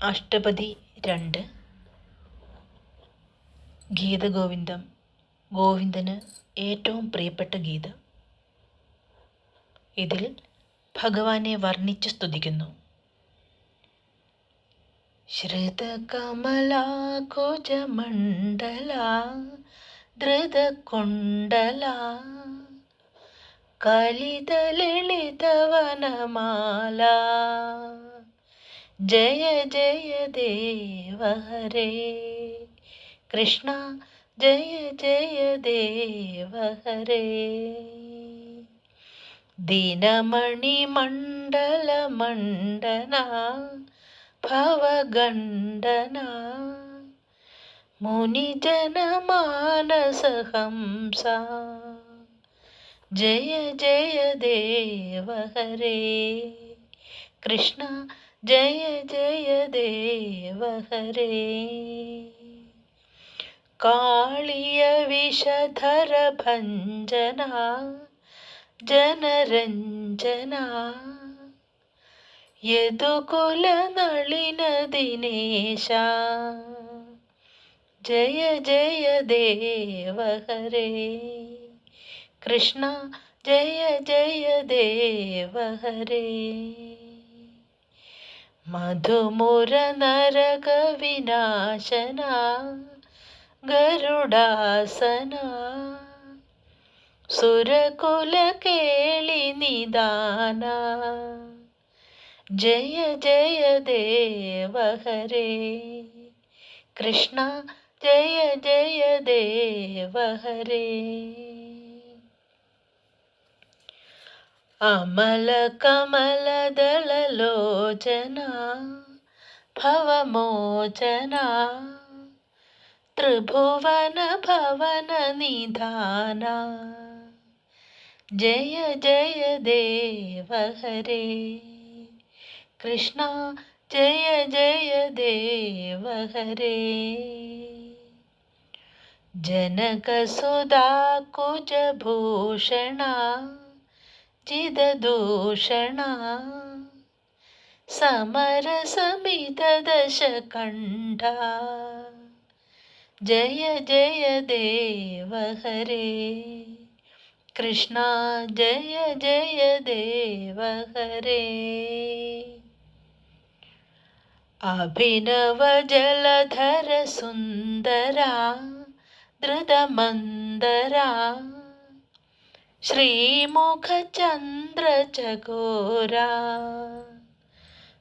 അഷ്ടപദി 2. ഗീതഗോവിന്ദം. ഗോവിന്ദന് ഏറ്റവും പ്രിയപ്പെട്ട ഗീതം. ഇതിൽ ഭഗവാനെ വർണ്ണിച്ച് സ്തുതിക്കുന്നു. ശ്രുതകമലാ കുജമണ്ഡല ധൃതകുണ്ടല കലിതലളിതവനമാല ജയ ജയ ദേവ ഹരേ കൃഷ്ണ ജയ ജയ ദേവ ഹരേ ദീനമണി മണ്ഡല മണ്ഡന ഭവഗണ്ഡന മുനിജനമാനസഹംസ ജയ ജയ ദേവ ഹരേ കൃഷ്ണ ജയ ജയ ദേവ ഹരേ കാളിയ വിഷധര ഭഞ്ജന ജനരഞ്ജന യദുകുല നളിന ദിനേശ ജയ ജയ ദേവ ഹരേ കൃഷ്ണ ജയ ജയ ദേവ ഹരേ മധുമുര നരക വിനാശന ഗരുഡാസന സുരകുല കേളി നിദാന ജയ ജയ ദേവ ഹരേ കൃഷ്ണ ജയ ജയ ദേവ ഹരേ അമല കമലദളലോചന ഭവമോചന ത്രിഭുവന ഭവന നിധാന ജയ ജയ ദേവ ഹരേ കൃഷ്ണ ജയ ജയ ദേവ ഹരേ ജനകസുധാ കുജഭൂഷണ ജിതദൂഷണ സമരസമിത ദശകണ്ഠ ജയ ജയ ദേവ ഹരേ കൃഷ്ണ ജയ ജയ ദേവ ഹരേ അഭിനവ ജലധര സുന്ദര ധൃതമന്ദര ശ്രീമുഖ ചന്ദ്ര ചകോര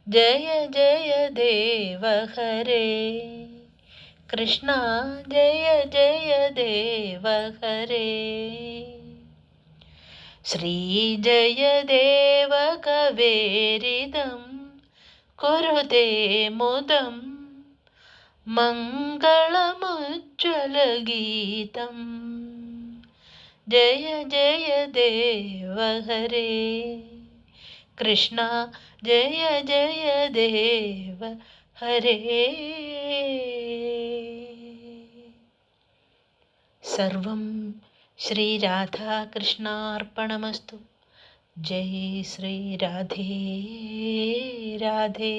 ജയ ജയ ദേവ ഹരേ കൃഷ്ണ ജയ ജയ ദേവ ഹരേ ശ്രീജയ ദേവ കവേരിതം കുരുതേ മുദം മംഗളമുജ്ജ്വലഗീതം ജയ ജയ ദേവ ഹരേ കൃഷ്ണ ജയ ജയ ദേവ ഹരേ സർവം ശ്രീ രാധാകൃഷ്ണാർപ്പണമസ്തു. ജയ് ശ്രീ രാധേ രാധേ.